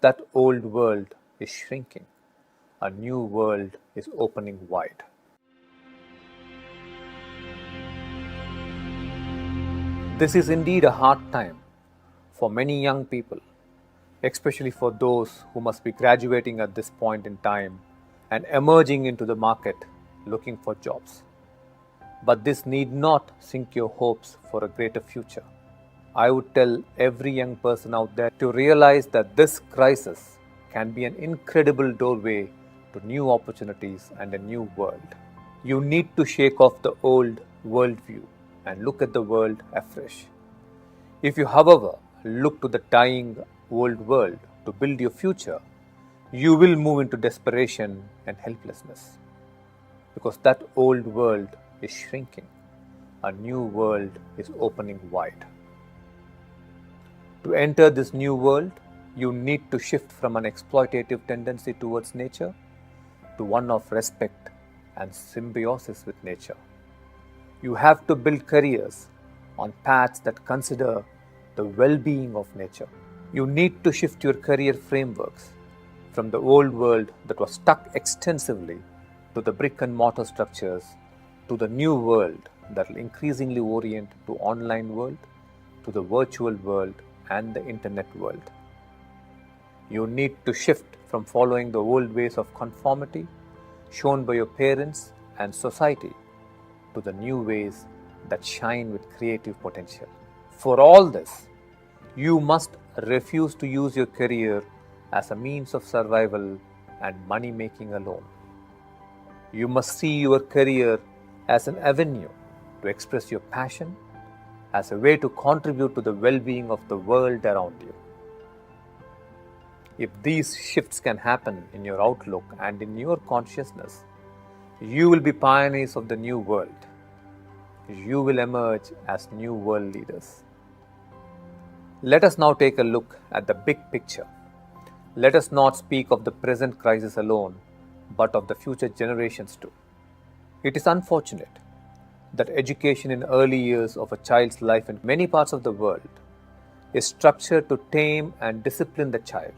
That old world is shrinking. A new world is opening wide. This is indeed a hard time for many young people, especially for those who must be graduating at this point in time and emerging into the market looking for jobs. But this need not sink your hopes for a greater future. I would tell every young person out there to realize that this crisis can be an incredible doorway to new opportunities and a new world. You need to shake off the old worldview and look at the world afresh. If you, however, look to the dying old world to build your future, you will move into desperation and helplessness. Because that old world is shrinking. A new world is opening wide. To enter this new world, you need to shift from an exploitative tendency towards nature to one of respect and symbiosis with nature. You have to build careers on paths that consider the well-being of nature. You need to shift your career frameworks from the old world that was stuck extensively to the brick and mortar structures to the new world that will increasingly orient to online world, to the virtual world and the internet world. You need to shift from following the old ways of conformity shown by your parents and society to the new ways that shine with creative potential. For all this, you must refuse to use your career as a means of survival and money making alone. You must see your career as an avenue to express your passion, as a way to contribute to the well-being of the world around you. If these shifts can happen in your outlook and in your consciousness, you will be pioneers of the new world. You will emerge as new world leaders. Let us now take a look at the big picture. Let us not speak of the present crisis alone, but of the future generations too. It is unfortunate that education in early years of a child's life in many parts of the world is structured to tame and discipline the child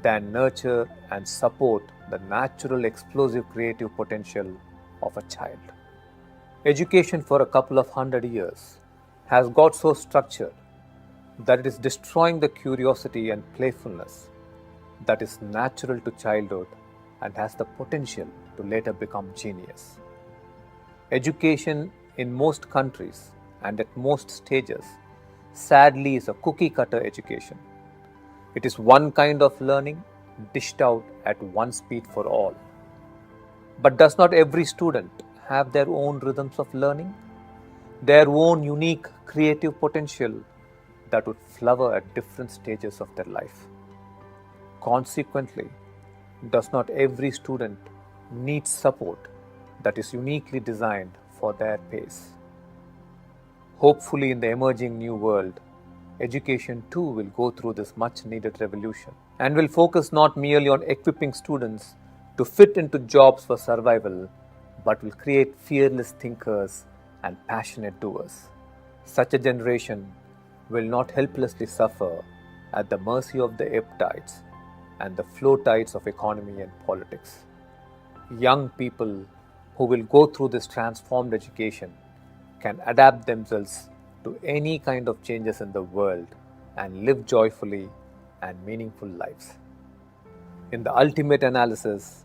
than nurture and support the natural explosive creative potential of a child. Education for a couple of 100 years has got so structured that it is destroying the curiosity and playfulness that is natural to childhood and has the potential to later become genius. Education in most countries and at most stages sadly is a cookie-cutter education. It is one kind of learning dished out at one speed for all. But does not every student have their own rhythms of learning, their own unique creative potential that would flower at different stages of their life? Consequently, does not every student need support that is uniquely designed for their pace? Hopefully, in the emerging new world, education too will go through this much needed revolution and will focus not merely on equipping students to fit into jobs for survival, but will create fearless thinkers and passionate doers. Such a generation will not helplessly suffer at the mercy of the ebb tides and the flow tides of economy and politics. Young people who will go through this transformed education can adapt themselves to any kind of changes in the world and live joyfully and meaningful lives. In the ultimate analysis,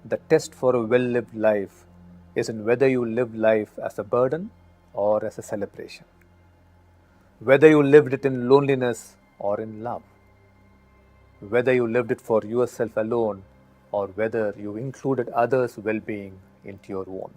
the test for a well-lived life is in whether you live life as a burden or as a celebration, whether you lived it in loneliness or in love, whether you lived it for yourself alone or whether you included others' well-being into your own.